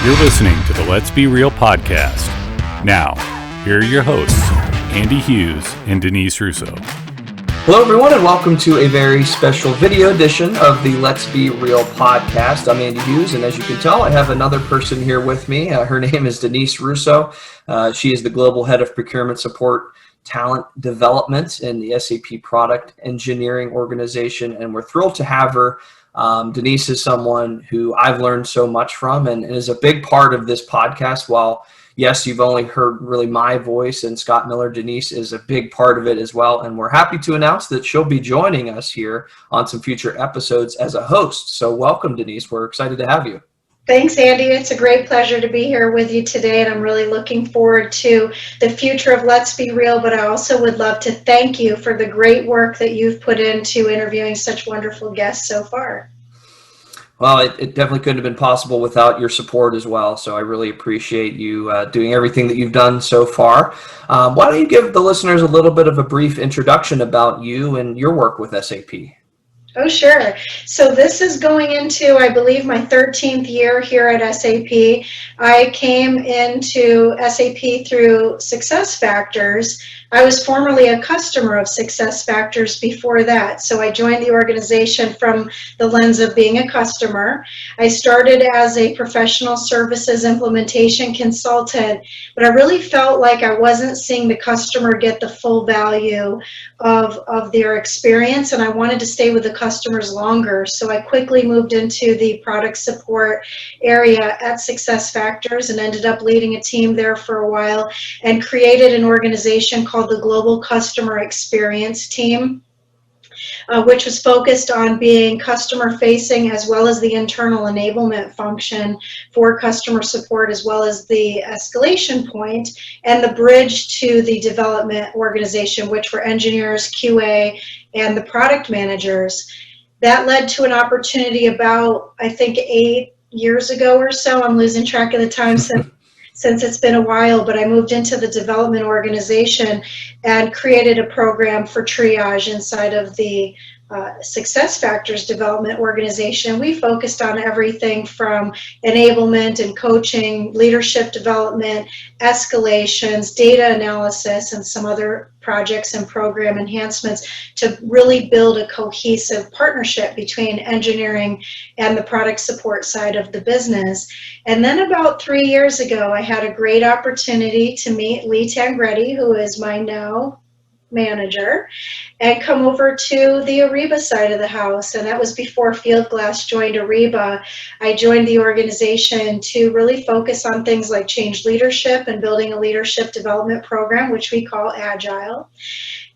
You're listening to the Let's Be Real podcast. Now, here are your hosts, Andy Hughes and Denise Russo. Hello, everyone, and welcome to a very special video edition of the Let's Be Real podcast. I'm Andy Hughes, and as you can tell, I have another person here with me. Her name is Denise Russo. She is the Global Head of Procurement Support Talent Development in the SAP Product Engineering organization, and we're thrilled to have her. Denise is someone who I've learned so much from and is a big part of this podcast. While, yes, you've only heard really my voice and Scott Miller, Denise is a big part of it as well. And we're happy to announce that she'll be joining us here on some future episodes as a host. So welcome, Denise. We're excited to have you. Thanks, Andy. It's a great pleasure to be here with you today, and I'm really looking forward to the future of Let's Be Real, but I also would love to thank you for the great work that you've put into interviewing such wonderful guests so far. Well, it definitely couldn't have been possible without your support as well, so I really appreciate you doing everything that you've done so far. Why don't you give the listeners a little bit of a brief introduction about you and your work with SAP? Oh, sure. So this is going into, I believe, my 13th year here at SAP. I came into SAP through SuccessFactors. I was formerly a customer of SuccessFactors before that. So I joined the organization from the lens of being a customer. I started as a professional services implementation consultant, but I really felt like I wasn't seeing the customer get the full value of their experience, and I wanted to stay with the customers longer. So I quickly moved into the product support area at SuccessFactors and ended up leading a team there for a while and created an organization called the Global Customer Experience Team, which was focused on being customer facing as well as the internal enablement function for customer support, as well as the escalation point and the bridge to the development organization, which were engineers, QA, and the product managers. That led to an opportunity about, I think, 8 years ago or so. I'm losing track of the time since it's been a while, but I moved into the development organization and created a program for triage inside of the SuccessFactors development organization. We focused on everything from enablement and coaching, leadership development, escalations, data analysis, and some other projects and program enhancements to really build a cohesive partnership between engineering and the product support side of the business. And then about 3 years ago, I had a great opportunity to meet Lee Tangretti, who is my now manager, and come over to the Ariba side of the house. And that was before Fieldglass joined Ariba. I joined the organization to really focus on things like change leadership and building a leadership development program, which we call Agile.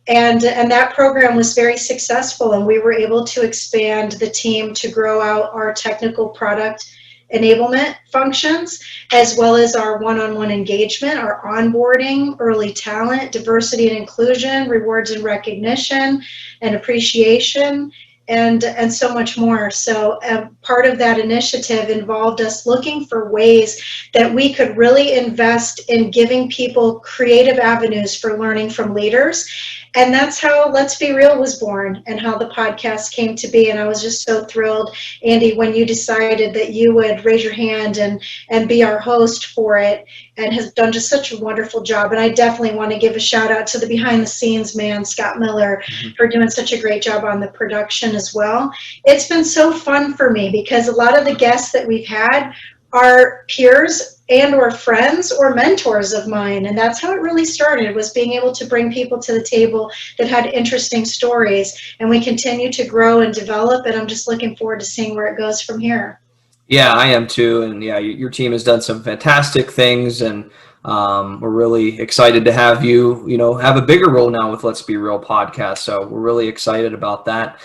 And that program was very successful, and we were able to expand the team to grow out our technical product enablement functions, as well as our one-on-one engagement, our onboarding, early talent, diversity and inclusion, rewards and recognition, and appreciation, and so much more. So part of that initiative involved us looking for ways that we could really invest in giving people creative avenues for learning from leaders. And that's how Let's Be Real was born and how the podcast came to be. And I was just so thrilled, Andy, when you decided that you would raise your hand and be our host for it, and has done just such a wonderful job. And I definitely want to give a shout out to the behind the scenes man, Scott Miller, for doing such a great job on the production as well. It's been so fun for me because a lot of the guests that we've had are peers and or friends or mentors of mine, and that's how it really started, was being able to bring people to the table that had interesting stories, and we continue to grow and develop, and I'm just looking forward to seeing where it goes from here. Yeah, I am too, and yeah, your team has done some fantastic things, and we're really excited to have you, have a bigger role now with Let's Be Real podcast, so we're really excited about that.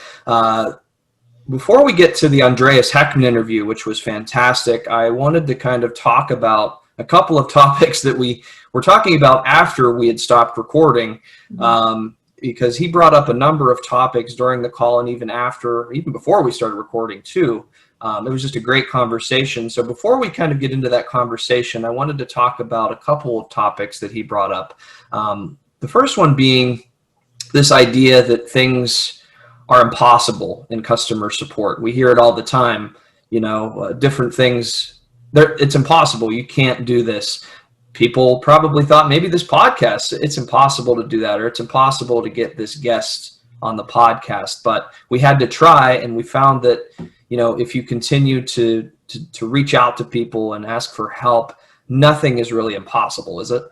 Before we get to the Andreas Heckmann interview, which was fantastic, I wanted to kind of talk about a couple of topics that we were talking about after we had stopped recording, because he brought up a number of topics during the call and even before we started recording too. It was just a great conversation. So before we kind of get into that conversation, I wanted to talk about a couple of topics that he brought up. The first one being this idea that things are impossible in customer support. We hear it all the time, different things it's impossible. You can't do this. People probably thought maybe this podcast, it's impossible to do that, or it's impossible to get this guest on the podcast. But we had to try, and we found that, if you continue to reach out to people and ask for help, nothing is really impossible, is it?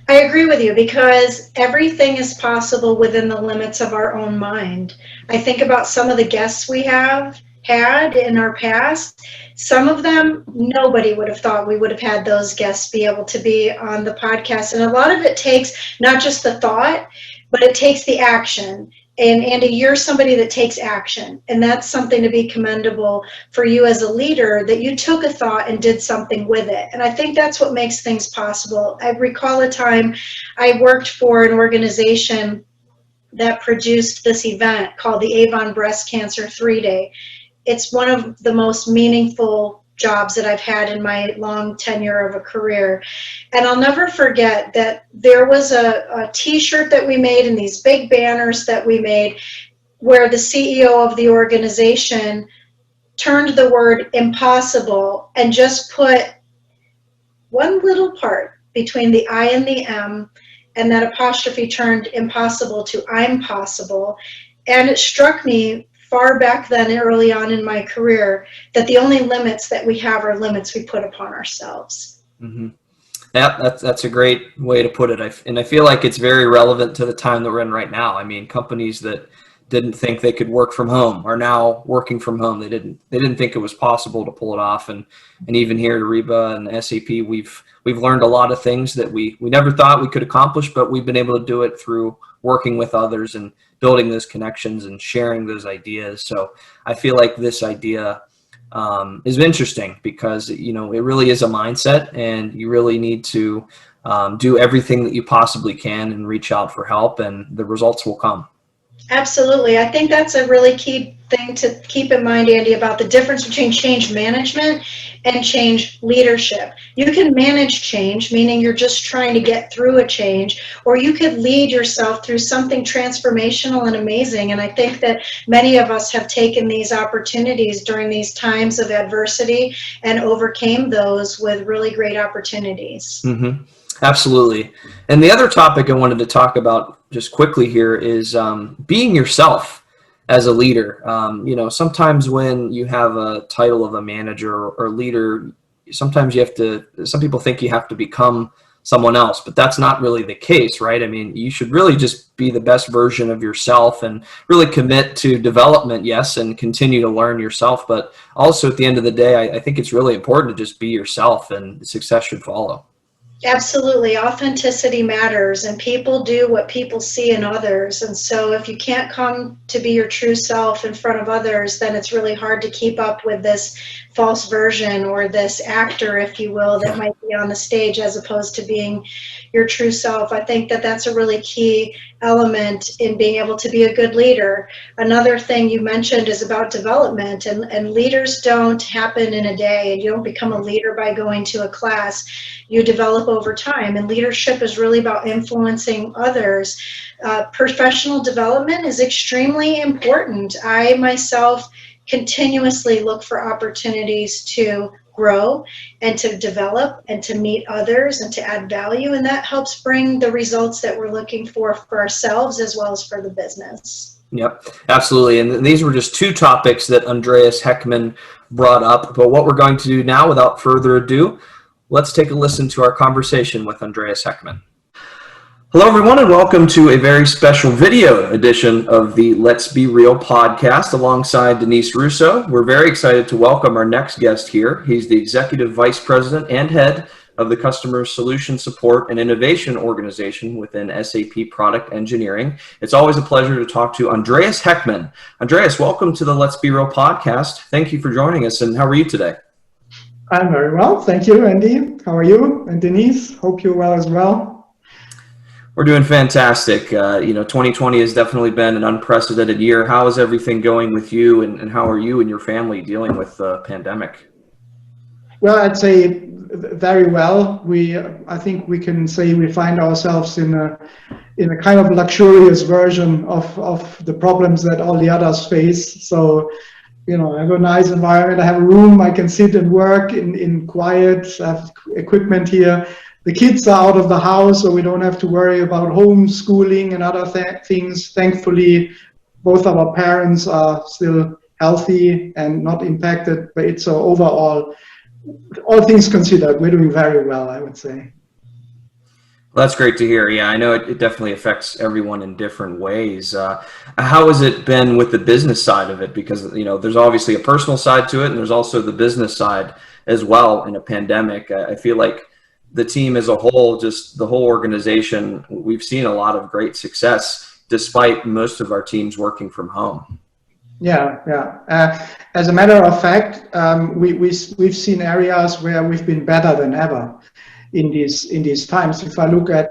I agree with you, because everything is possible within the limits of our own mind. I think about some of the guests we have had in our past. Some of them, nobody would have thought we would have had those guests be able to be on the podcast. And a lot of it takes not just the thought, but it takes the action. And Andy, you're somebody that takes action, and that's something to be commendable for you as a leader, that you took a thought and did something with it. And I think that's what makes things possible. I recall a time I worked for an organization that produced this event called the Avon Breast Cancer 3-Day. It's one of the most meaningful jobs that I've had in my long tenure of a career. And I'll never forget that there was a t-shirt that we made and these big banners that we made where the CEO of the organization turned the word impossible and just put one little part between the I and the M, and that apostrophe turned impossible to I'm possible. And it struck me far back then, early on in my career, that the only limits that we have are limits we put upon ourselves. Mm-hmm. Yeah, that's a great way to put it. And I feel like it's very relevant to the time that we're in right now. I mean, companies that didn't think they could work from home are now working from home. They didn't think it was possible to pull it off. And even here at Ariba and SAP, we've learned a lot of things that we never thought we could accomplish, but we've been able to do it through working with others and building those connections and sharing those ideas. So I feel like this idea is interesting, because it really is a mindset, and you really need to do everything that you possibly can and reach out for help, and the results will come. Absolutely. I think that's a really key thing to keep in mind, Andy, about the difference between change management and change leadership. You can manage change, meaning you're just trying to get through a change, or you could lead yourself through something transformational and amazing. And I think that many of us have taken these opportunities during these times of adversity and overcame those with really great opportunities. Mm-hmm. Absolutely. And the other topic I wanted to talk about just quickly here is being yourself as a leader. Sometimes when you have a title of a manager or leader, sometimes some people think you have to become someone else, but that's not really the case, right? I mean, you should really just be the best version of yourself and really commit to development, yes, and continue to learn yourself. But also at the end of the day, I think it's really important to just be yourself, and success should follow. Absolutely. Authenticity matters, and people do what people see in others. And so if you can't come to be your true self in front of others, then it's really hard to keep up with this false version, or this actor, if you will, that might be on the stage as opposed to being your true self. I think that that's a really key element in being able to be a good leader. Another thing you mentioned is about development, and leaders don't happen in a day. You don't become a leader by going to a class. You develop over time, and leadership is really about influencing others. Professional development is extremely important. I myself continuously look for opportunities to grow and to develop and to meet others and to add value, and that helps bring the results that we're looking for ourselves as well as for the business. Yep, absolutely. And these were just two topics that Andreas Heckmann brought up. But what we're going to do now, without further ado, let's take a listen to our conversation with Andreas Heckmann. Hello, everyone, and welcome to a very special video edition of the Let's Be Real podcast alongside Denise Russo. We're very excited to welcome our next guest here. He's the Executive Vice President and Head of the Customer Solution Support and Innovation Organization within SAP Product Engineering. It's always a pleasure to talk to Andreas Heckmann. Andreas, welcome to the Let's Be Real podcast. Thank you for joining us, and how are you today? I'm very well. Thank you, Andy. How are you? And Denise, hope you're well as well. We're doing fantastic. 2020 has definitely been an unprecedented year. How is everything going with you, and how are you and your family dealing with the pandemic? Well, I'd say very well. I think we can say we find ourselves in a kind of luxurious version of the problems that all the others face. So I have a nice environment. I have a room I can sit and work in quiet. I have equipment here. The kids are out of the house, so we don't have to worry about homeschooling and other things. Thankfully, both our parents are still healthy and not impacted by it. So overall, all things considered, we're doing very well, I would say. Well, that's great to hear. Yeah, I know it definitely affects everyone in different ways. How has it been with the business side of it? Because, there's obviously a personal side to it, and there's also the business side as well in a pandemic. I feel like the team as a whole, just the whole organization, we've seen a lot of great success despite most of our teams working from home. Yeah. As a matter of fact, we've seen areas where we've been better than ever in these times. If I look at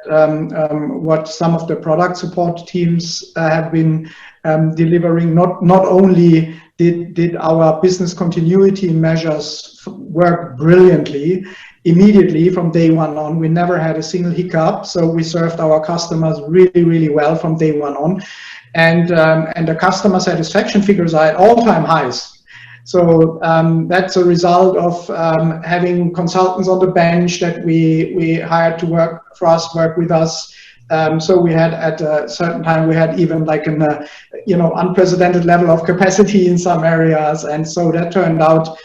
what some of the product support teams have been delivering, not only did our business continuity measures work brilliantly immediately from day one on. We never had a single hiccup, so we served our customers really, really well from day one on. And the customer satisfaction figures are at all-time highs. So that's a result of having consultants on the bench that we hired to work with us. So we had at a certain time, we had even like an unprecedented level of capacity in some areas. And so that turned out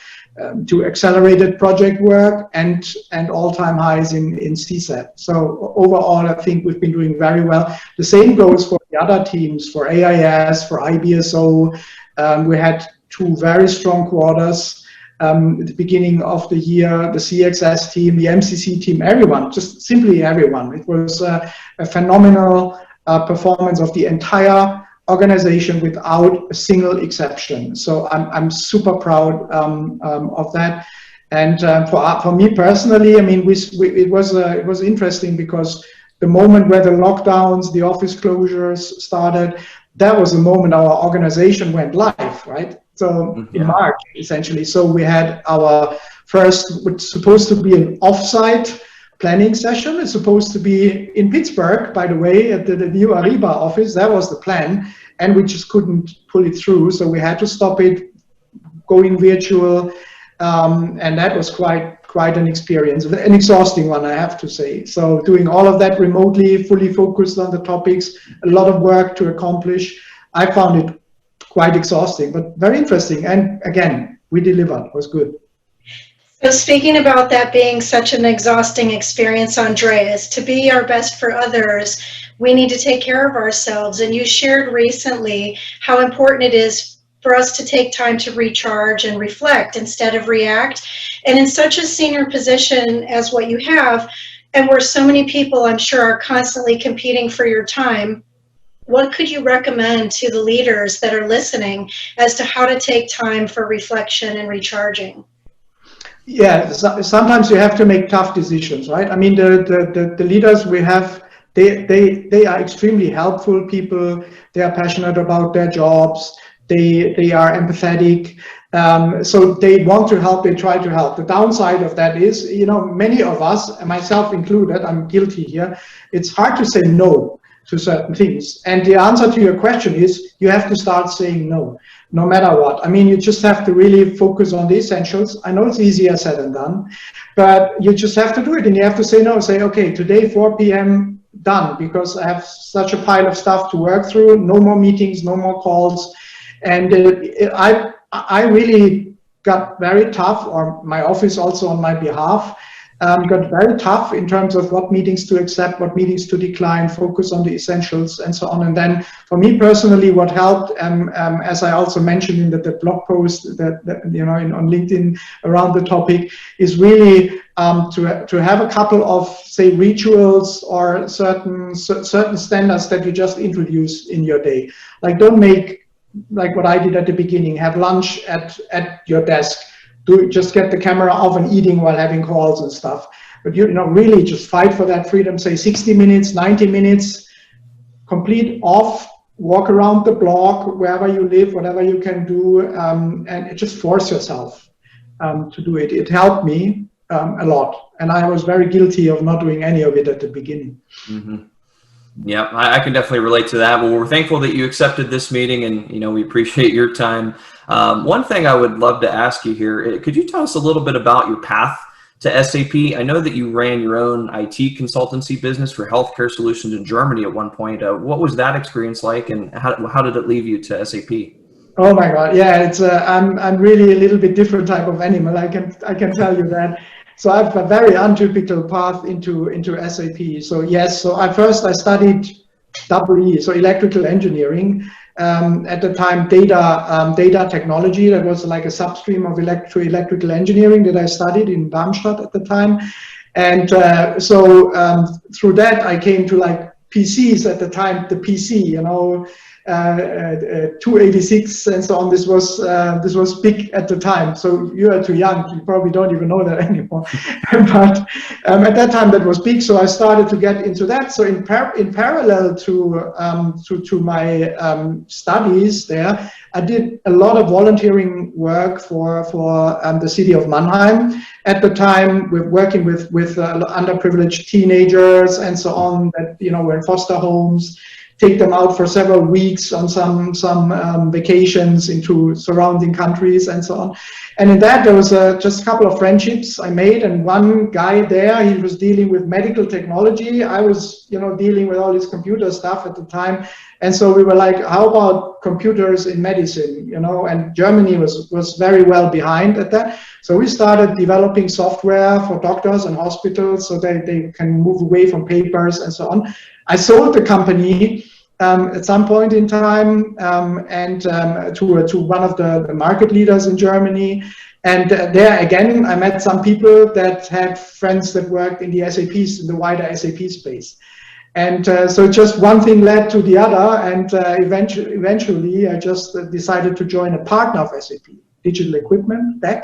to accelerated project work and all-time highs in CSAT. So overall, I think we've been doing very well. The same goes for the other teams, for AIS, for IBSO. We had 2 very strong quarters at the beginning of the year. The CXS team, the MCC team, everyone, just simply everyone. It was a phenomenal performance of the entire organization without a single exception. So I'm super proud of that. And for me personally, I mean, it was interesting because the moment where the lockdowns, the office closures started, that was the moment our organization went live, right? So in March, essentially. So we had our first, what's supposed to be an offsite planning session. It's supposed to be in Pittsburgh, by the way, at the new Ariba office. That was the plan, and we just couldn't pull it through. So we had to stop it, going virtual, and that was quite an experience, an exhausting one, I have to say. So doing all of that remotely, fully focused on the topics, a lot of work to accomplish. I found it quite exhausting, but very interesting. And again, we delivered. It was good. So speaking about that being such an exhausting experience, Andreas, to be our best for others, we need to take care of ourselves. And you shared recently how important it is for us to take time to recharge and reflect instead of react. And in such a senior position as what you have, and where so many people, I'm sure, are constantly competing for your time, what could you recommend to the leaders that are listening as to how to take time for reflection and recharging? Yeah, sometimes you have to make tough decisions, right? I mean, the leaders we have, they are extremely helpful people. They are passionate about their jobs. They are empathetic. So they want to help, they try to help. The downside of that is, many of us, myself included, I'm guilty here, it's hard to say no to certain things. And the answer to your question is, you have to start saying no matter what. I mean, you just have to really focus on the essentials. I know it's easier said than done, but you just have to do it. And you have to say no, say, okay, today, 4 p.m., done, because I have such a pile of stuff to work through, no more meetings, no more calls. And I really got very tough, or my office also on my behalf, got very tough in terms of what meetings to accept, what meetings to decline, focus on the essentials, and so on. And then for me personally, what helped, as I also mentioned in the blog post that on LinkedIn around the topic, is really to have a couple of, say, rituals or certain standards that you just introduce in your day. Like, don't make, like what I did at the beginning, have lunch at your desk. Just get the camera off and eating while having calls and stuff. But really just fight for that freedom. Say 60 minutes, 90 minutes, complete off, walk around the block, wherever you live, whatever you can do, and just force yourself to do it. It helped me a lot. And I was very guilty of not doing any of it at the beginning. Mm-hmm. Yeah, I can definitely relate to that. Well, we're thankful that you accepted this meeting, and we appreciate your time. One thing I would love to ask you here, could you tell us a little bit about your path to SAP? I know that you ran your own IT consultancy business for healthcare solutions in Germany at one point. What was that experience like, and how did it lead you to SAP? Oh my God, yeah, it's I'm really a little bit different type of animal. I can tell you that. So I have a very untypical path into SAP. So yes, so at first I studied EE, so electrical engineering. At the time, data technology. That was like a substream of electrical engineering that I studied in Darmstadt at the time. And through that, I came to like PCs at the time, the PC, 286 and so on. This was big at the time. So you are too young. You probably don't even know that anymore. But at that time, that was big. So I started to get into that. So in parallel to my studies there, I did a lot of volunteering work for the city of Mannheim at the time, working with underprivileged teenagers and so on that were in foster homes. Take them out for several weeks on some vacations into surrounding countries and so on. And in that, there was just a couple of friendships I made. And one guy there, he was dealing with medical technology. I was, dealing with all this computer stuff at the time. And so we were like, how about computers in medicine? And Germany was very well behind at that. So we started developing software for doctors and hospitals so they can move away from papers and so on. I sold the company at some point in time to one of the market leaders in Germany. And there again, I met some people that had friends that worked in the the wider SAP space. And so just one thing led to the other. And eventually, I just decided to join a partner of SAP, Digital Equipment, DEC.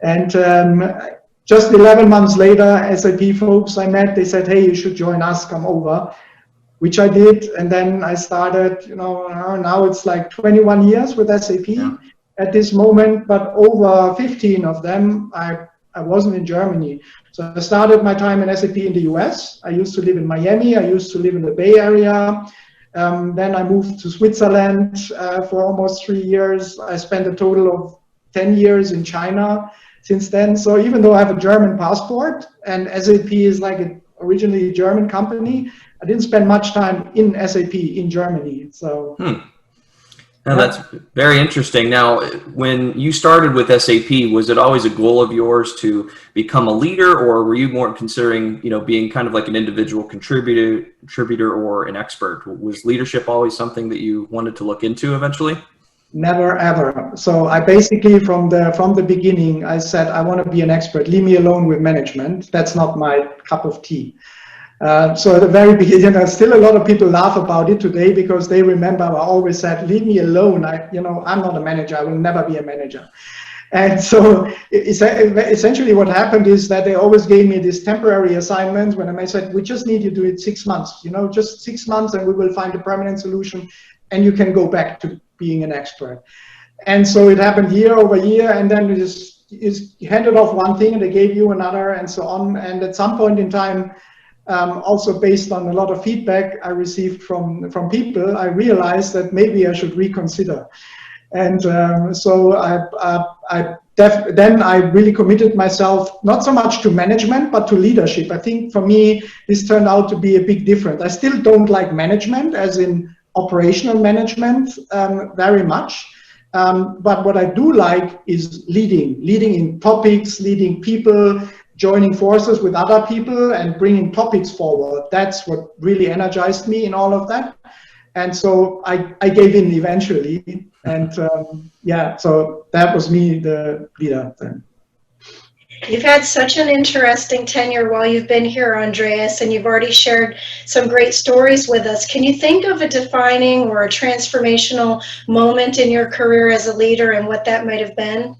And just 11 months later, SAP folks I met, they said, hey, you should join us, come over, which I did. And then I started, now it's like 21 years with SAP at this moment, but over 15 of them, I wasn't in Germany. So I started my time in SAP in the US. I used to live in Miami. I used to live in the Bay Area. Then I moved to Switzerland for almost 3 years. I spent a total of 10 years in China since then. So even though I have a German passport and SAP is like an originally German company, I didn't spend much time in SAP in Germany. So. Now, that's very interesting. Now, when you started with SAP, was it always a goal of yours to become a leader, or were you more considering, being kind of like an individual contributor or an expert? Was leadership always something that you wanted to look into eventually? Never, ever. So I basically, from the beginning, I said, I want to be an expert. Leave me alone with management. That's not my cup of tea. So at the very beginning, still a lot of people laugh about it today because they remember I always said, leave me alone. I'm not a manager. I will never be a manager. And so essentially what happened is that they always gave me this temporary assignment when I said, we just need you to do it 6 months, just 6 months and we will find a permanent solution and you can go back to being an expert. And so it happened year over year, and then you handed off one thing and they gave you another and so on. And at some point in time, also based on a lot of feedback I received from people, I realized that maybe I should reconsider. And so then I really committed myself, not so much to management, but to leadership. I think for me, this turned out to be a big difference. I still don't like management, as in operational management, very much. But what I do like is leading in topics, leading people, joining forces with other people and bringing topics forward. That's what really energized me in all of that. And so I gave in eventually. And so that was me, the leader then. You've had such an interesting tenure while you've been here, Andreas, and you've already shared some great stories with us. Can you think of a defining or a transformational moment in your career as a leader and what that might have been?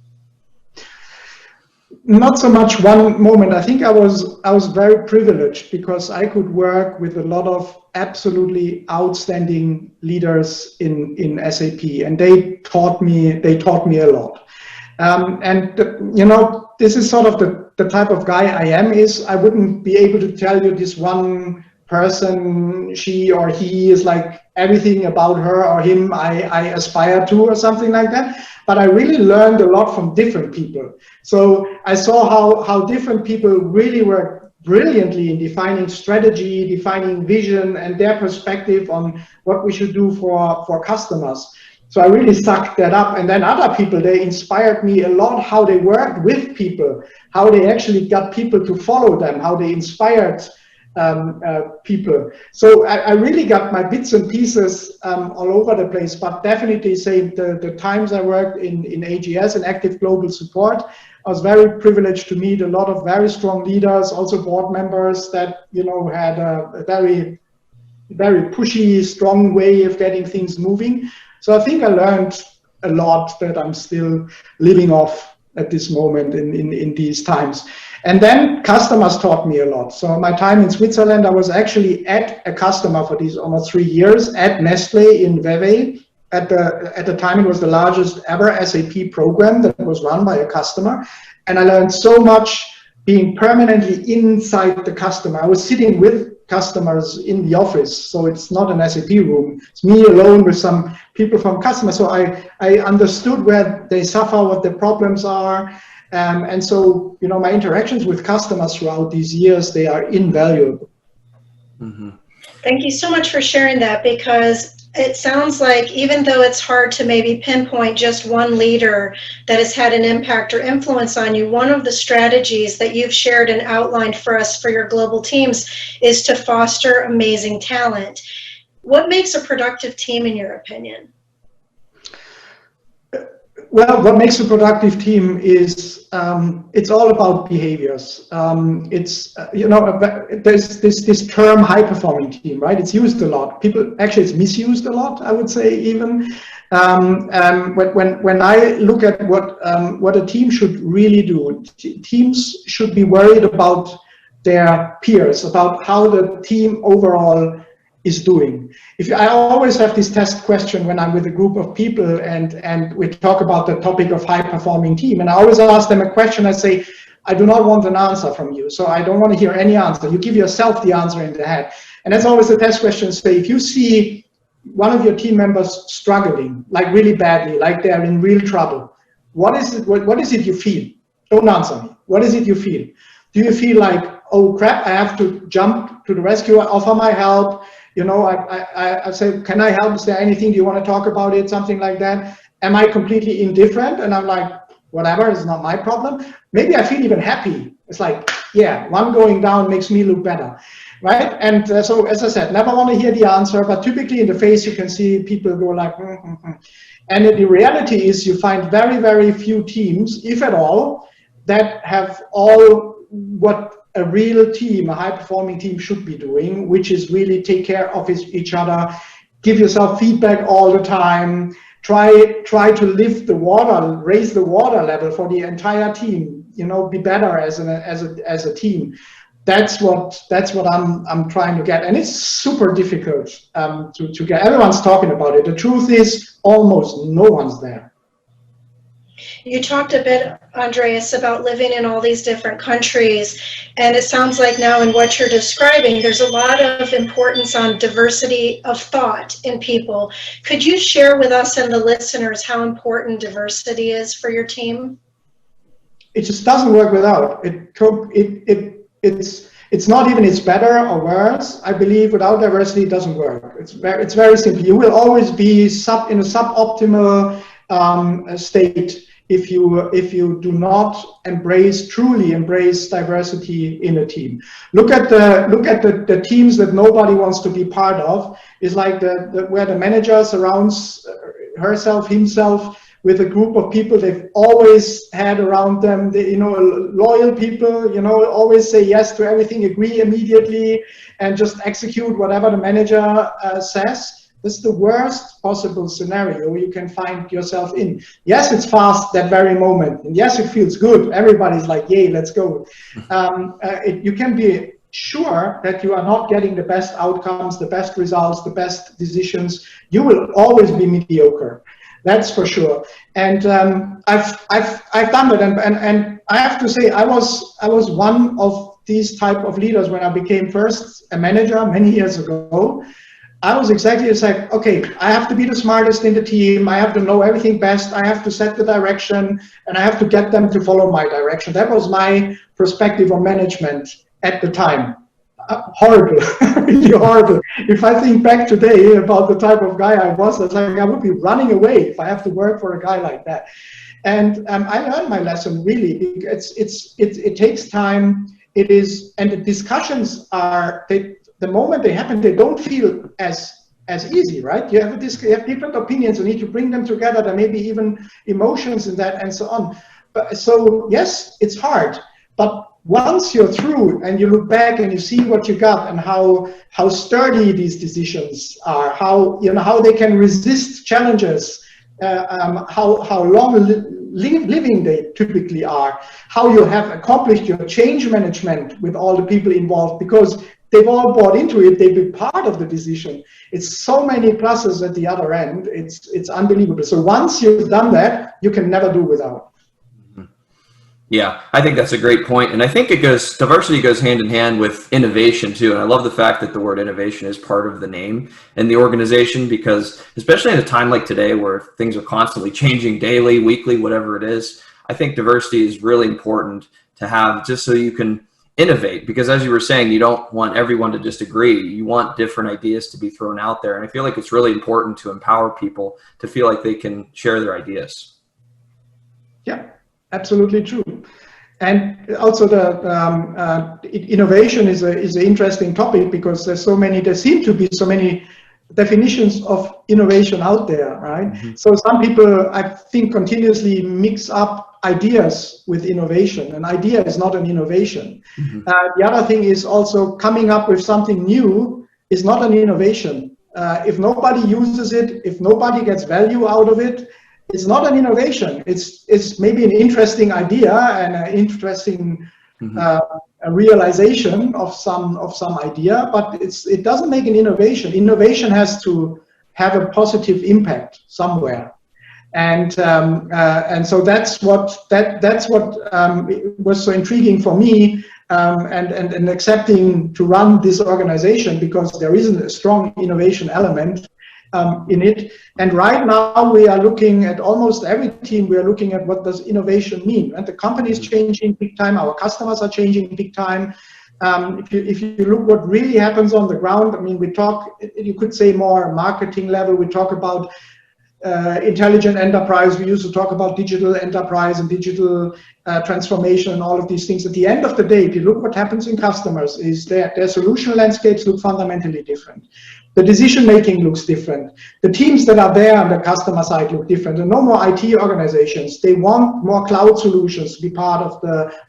Not so much one moment. I think I was very privileged because I could work with a lot of absolutely outstanding leaders in SAP, and they taught me a lot. This is sort of the type of guy I am. I wouldn't be able to tell you this one person, she or he is like everything about her or him I aspire to or something like that. But I really learned a lot from different people. So I saw how different people really work brilliantly in defining strategy, defining vision, and their perspective on what we should do for customers. So I really sucked that up. And then other people, they inspired me a lot, how they worked with people, how they actually got people to follow them, how they inspired people. So I really got my bits and pieces all over the place, but definitely say the times I worked in AGS and Active Global Support, I was very privileged to meet a lot of very strong leaders, also board members that, you know, had a very, very pushy, strong way of getting things moving. So I think I learned a lot that I'm still living off at this moment in these times. And then customers taught me a lot. So my time in Switzerland, I was actually at a customer for these almost 3 years at Nestle in Vevey. At the time, it was the largest ever SAP program that was run by a customer. And I learned so much being permanently inside the customer. I was sitting with customers in the office, so it's not an SAP room. It's me alone with some people from customers. So I understood where they suffer, what the problems are. And so, you know, my interactions with customers throughout these years, they are invaluable. Mm-hmm. Thank you so much for sharing that, because it sounds like even though it's hard to maybe pinpoint just one leader that has had an impact or influence on you, one of the strategies that you've shared and outlined for us for your global teams is to foster amazing talent. What makes a productive team in your opinion? Well, what makes a productive team is it's all about behaviors. You know, there's this term high-performing team, right? It's used a lot. People actually, it's misused a lot, I would say, even. When I look at what a team should really do, teams should be worried about their peers, about how the team overall is doing. I always have this test question when I'm with a group of people and we talk about the topic of high performing team, and I always ask them a question. I say, I do not want an answer from you, so I don't want to hear any answer. You give yourself the answer in the head. And that's always the test question. Say, if you see one of your team members struggling, like really badly, like they're in real trouble, what is it you feel? Don't answer me. What is it you feel? Do you feel like, oh crap, I have to jump to the rescue, offer my help? You know, I say, can I help? Is there anything? Do you want to talk about it? Something like that. Am I completely indifferent? And I'm like, whatever, it's not my problem. Maybe I feel even happy. It's like, yeah, one going down makes me look better, right? And so, as I said, never want to hear the answer, but typically in the face, you can see people go like, And the reality is you find very, very few teams, if at all, that have all what a real team, a high-performing team should be doing, which is really take care of each other, give yourself feedback all the time, try to lift the water, raise the water level for the entire team. You know, be better as a team. That's what I'm trying to get, and it's super difficult to get. Everyone's talking about it. The truth is, almost no one's there. You talked a bit, Andreas, about living in all these different countries, and it sounds like now in what you're describing, there's a lot of importance on diversity of thought in people. Could you share with us and the listeners how important diversity is for your team? It just doesn't work without it. It's not even it's better or worse. I believe without diversity, it doesn't work. It's very simple. You will always be in a suboptimal state if you do not truly embrace diversity in a team. Look at the teams that nobody wants to be part of. Is like where the manager surrounds himself with a group of people they've always had around them, loyal people, always say yes to everything, agree immediately, and just execute whatever the manager says. This is the worst possible scenario you can find yourself in. Yes, it's fast that very moment, and yes, it feels good. Everybody's like, yay, let's go. You can be sure that you are not getting the best outcomes, the best results, the best decisions. You will always be mediocre. That's for sure. And I've done it, and I have to say I was one of these type of leaders when I became first a manager many years ago. I was exactly the same. Okay, I have to be the smartest in the team. I have to know everything best. I have to set the direction, and I have to get them to follow my direction. That was my perspective on management at the time. Horrible, really horrible. If I think back today about the type of guy I was, it's like I would be running away if I have to work for a guy like that. And I learned my lesson really. It takes time. It is, and the discussions are. The moment they happen, they don't feel as easy, right? You have different opinions. You need to bring them together. There may be even emotions in that, and so on. But so yes, it's hard. But once you're through and you look back and you see what you got and how sturdy these decisions are, how they can resist challenges, how long living they typically are, how you have accomplished your change management with all the people involved, because they've all bought into it, they've been part of the decision. It's so many pluses at the other end, it's unbelievable. So once you've done that, you can never do without. Yeah, I think that's a great point. And I think diversity goes hand in hand with innovation too. And I love the fact that the word innovation is part of the name in the organization, because especially in a time like today where things are constantly changing daily, weekly, whatever it is, I think diversity is really important to have, just so you can innovate, because as you were saying, you don't want everyone to just agree. You want different ideas to be thrown out there. And I feel like it's really important to empower people to feel like they can share their ideas. Yeah, absolutely true. And also the innovation is an interesting topic, because there seem to be so many definitions of innovation out there, right? Mm-hmm. So some people, I think, continuously mix up ideas with innovation. An idea is not an innovation. Mm-hmm. The other thing is also coming up with something new is not an innovation. If nobody uses it, if nobody gets value out of it, it's not an innovation. It's maybe an interesting idea and an interesting a realization of some idea, but it doesn't make an innovation. Innovation has to have a positive impact somewhere, and so that's what was so intriguing for me, and accepting to run this organization, because there isn't a strong innovation element in it. And right now we are looking at almost every team. We are looking at what does innovation mean, and the company is changing big time. Our customers are changing big time. If you look what really happens on the ground, I mean, we talk, you could say more marketing level. We talk about intelligent enterprise. We used to talk about digital enterprise and digital transformation and all of these things. At the end of the day, if you look what happens in customers, is their solution landscapes look fundamentally different. The decision making looks different. The teams that are there on the customer side look different. And no more IT organizations. They want more cloud solutions to be part of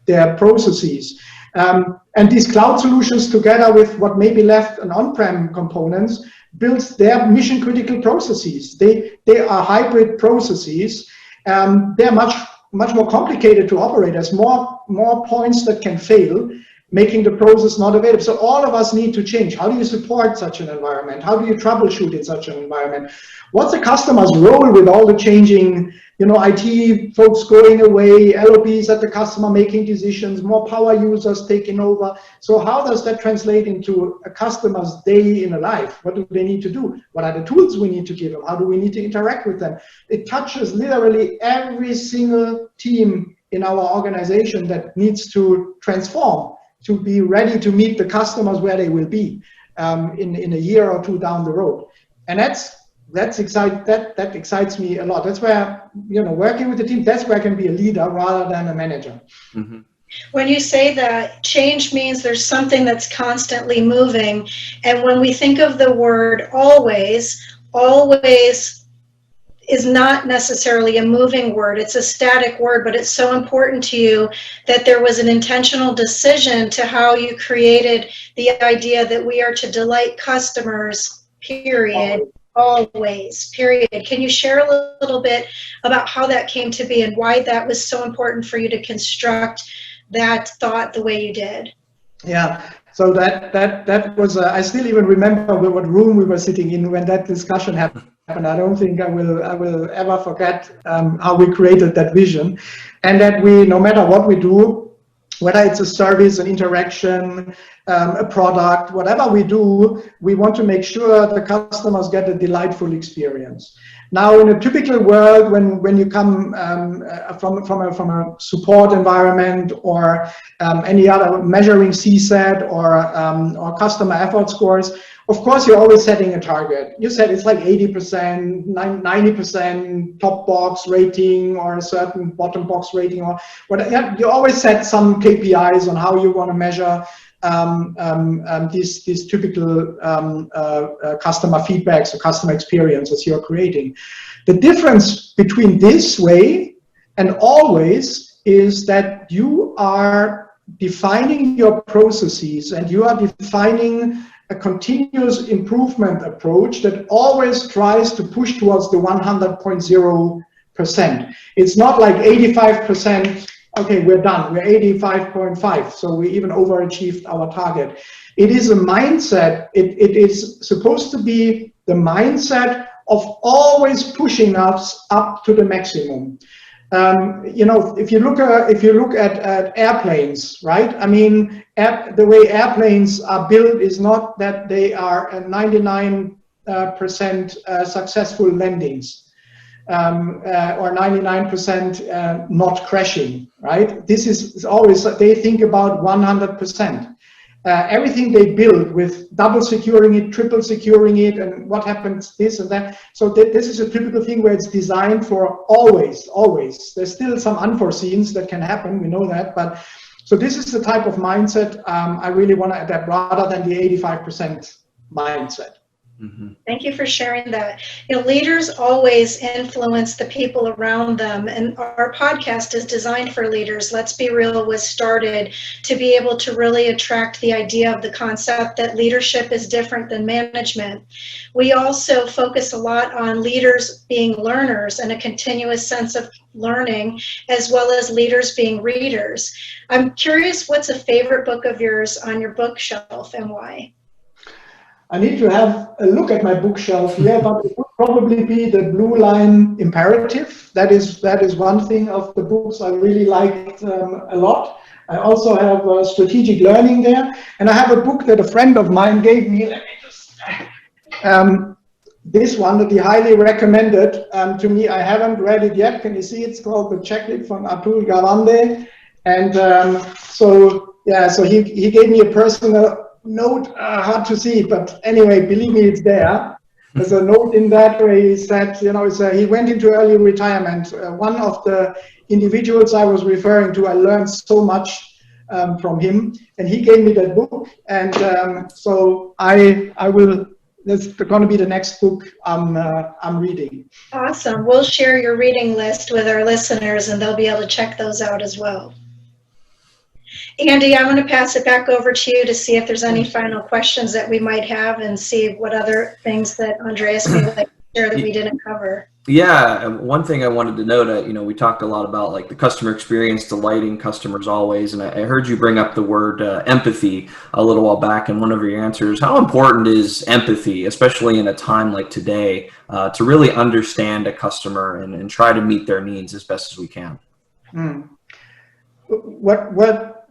their processes. And these cloud solutions, together with what may be left an on-prem components, builds their mission critical processes. They are hybrid processes. They're much more complicated to operate. There's more points that can fail, making the process not available. So all of us need to change. How do you support such an environment? How do you troubleshoot in such an environment? What's the customer's role with all the changing, IT folks going away, LOBs at the customer making decisions, more power users taking over? So how does that translate into a customer's day in a life? What do they need to do? What are the tools we need to give them? How do we need to interact with them? It touches literally every single team in our organization that needs to transform to be ready to meet the customers where they will be in a year or two down the road. And that excites me a lot. That's where, working with the team, that's where I can be a leader rather than a manager. Mm-hmm. When you say that, change means there's something that's constantly moving. And when we think of the word always is not necessarily a moving word. It's a static word, but it's so important to you that there was an intentional decision to how you created the idea that we are to delight customers, period. Always, period. Can you share a little bit about how that came to be and why that was so important for you to construct that thought the way you did? Yeah, so that was, I still even remember what room we were sitting in when that discussion happened. I don't think I will ever forget how we created that vision, and that we, no matter what we do, whether it's a service, an interaction, a product, whatever we do, we want to make sure the customers get a delightful experience. Now, in a typical world, when you come from a support environment or any other measuring CSAT or customer effort scores, of course, you're always setting a target. You said it's like 80%, 90% top box rating or a certain bottom box rating or whatever. You always set some KPIs on how you want to measure these typical customer feedbacks or customer experiences you're creating. The difference between this way and always is that you are defining your processes and you are defining a continuous improvement approach that always tries to push towards the 100.0%. It's not like 85%, okay, we're done, we're 85.5, so we even overachieved our target. It is a mindset, it is supposed to be the mindset of always pushing us up to the maximum. You know, if you look at airplanes, right? I mean, the way airplanes are built is not that they are 99% successful landings or 99% not crashing, right? This is always, they think about 100%. Everything they build with double securing it, triple securing it, and what happens this and that. So this is a typical thing where it's designed for always. There's still some unforeseens that can happen, we know that, but so this is the type of mindset I really want to adapt rather than the 85% mindset. Mm-hmm. Thank you for sharing that. You know, leaders always influence the people around them, and our podcast is designed for leaders. Let's Be Real was started to be able to really attract the idea of the concept that leadership is different than management. We also focus a lot on leaders being learners and a continuous sense of learning, as well as leaders being readers. I'm curious, what's a favorite book of yours on your bookshelf and why? I need to have a look at my bookshelf here, but it would probably be the Blue Line Imperative. That is one thing of the books I really liked a lot. I also have Strategic Learning there, and I have a book that a friend of mine gave me. Let me just this one that he highly recommended to me. I haven't read it yet. Can you see? It's called The Checklist from Atul Gawande, and so he gave me a personal note, hard to see, but anyway, believe me, it's there. There's a note in that where he said, you know, he went into early retirement. One of the individuals I was referring to, I learned so much from him, and he gave me that book, and so I will. That's going to be the next book I'm reading. Awesome. We'll share your reading list with our listeners, and they'll be able to check those out as well. Andy, I'm going to pass it back over to you to see if there's any final questions that we might have and see what other things that Andreas may like to share that we didn't cover. Yeah, one thing I wanted to note, you know, we talked a lot about like the customer experience, delighting customers always, and I heard you bring up the word empathy a little while back in one of your answers. How important is empathy, especially in a time like today, to really understand a customer and try to meet their needs as best as we can?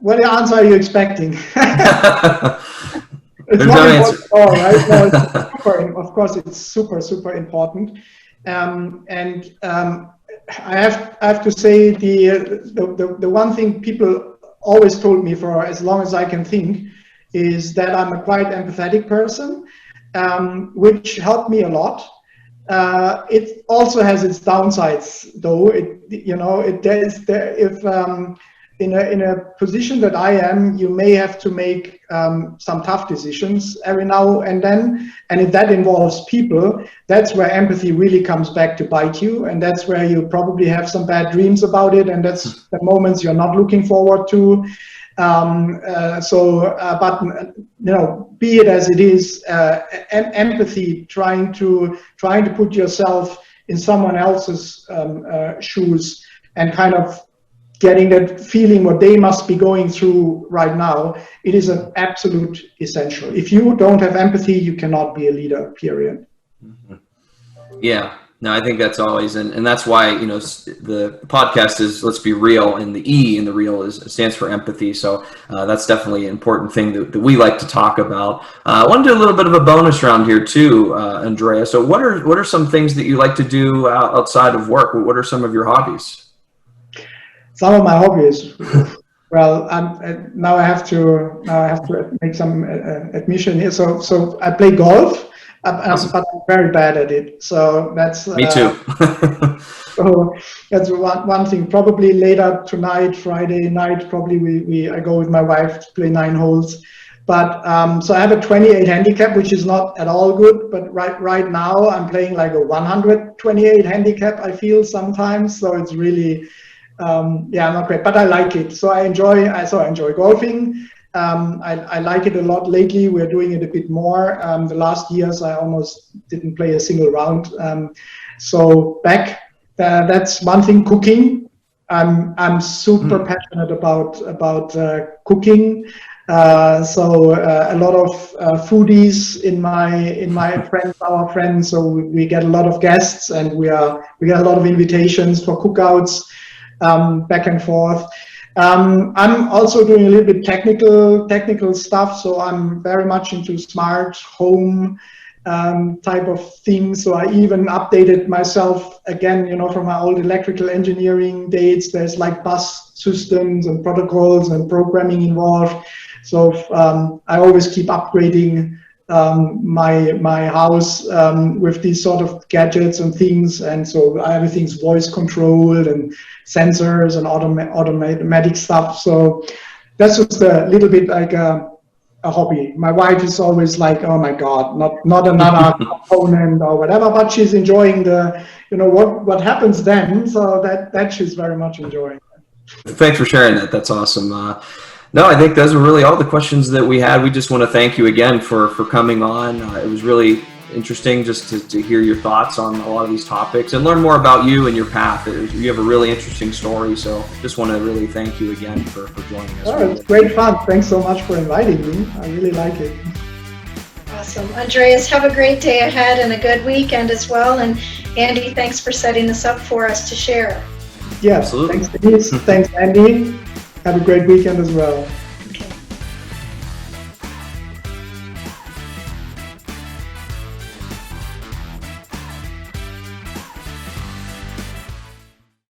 What answer are you expecting? It's no answer. Oh, right? No, it's of course, it's super important. I have to say the one thing people always told me for as long as I can think is that I'm a quite empathetic person, which helped me a lot. It also has its downsides, though. In a position that I am, you may have to make some tough decisions every now and then, and if that involves people, that's where empathy really comes back to bite you, and that's where you probably have some bad dreams about it, and that's the moments you're not looking forward to. But you know, be it as it is, empathy, trying to put yourself in someone else's shoes and kind of getting that feeling what they must be going through right now, it is an absolute essential. If you don't have empathy, you cannot be a leader, period. Yeah, No, I think that's always, and that's why, the podcast is Let's Be Real, and the E in the real stands for empathy. So that's definitely an important thing that we like to talk about. I want to do a little bit of a bonus round here too, Andrea. So what are some things that you like to do outside of work? What are some of your hobbies? Some of my hobbies. Well, now I have to make some admission here. So I play golf. Awesome. But I'm very bad at it. So that's me too. So that's one thing. Probably later tonight, Friday night, probably I go with my wife to play 9 holes. But so I have a 28 handicap, which is not at all good. But right now I'm playing like a 128 handicap. I feel sometimes. So it's really not great. But I like it. So I enjoy golfing. I like it a lot lately. We're doing it a bit more. The last years I almost didn't play a single round. So that's one thing. Cooking. I'm super passionate about cooking. So a lot of foodies in my our friends. So we get a lot of guests, and we get a lot of invitations for cookouts back and forth. I'm also doing a little bit technical stuff, so I'm very much into smart home type of things. So I even updated myself again, from my old electrical engineering days. There's like bus systems and protocols and programming involved. So I always keep upgrading my house with these sort of gadgets and things, and so everything's voice controlled and sensors and automatic stuff. So that's just a little bit like a hobby. My wife is always like, oh my God, not another component or whatever, but she's enjoying what happens then. So that she's very much enjoying. Thanks for sharing that. That's awesome. No, I think those are really all the questions that we had. We just want to thank you again for coming on. It was really interesting just to hear your thoughts on a lot of these topics and learn more about you and your path. You have a really interesting story, so just want to really thank you again for joining us. Oh, it's great fun. Thanks so much for inviting me. I really like it. Awesome. Andreas, have a great day ahead and a good weekend as well. And Andy, thanks for setting this up for us to share. Yeah, absolutely. Thanks, Denise. Thanks, Andy. Have a great weekend as well.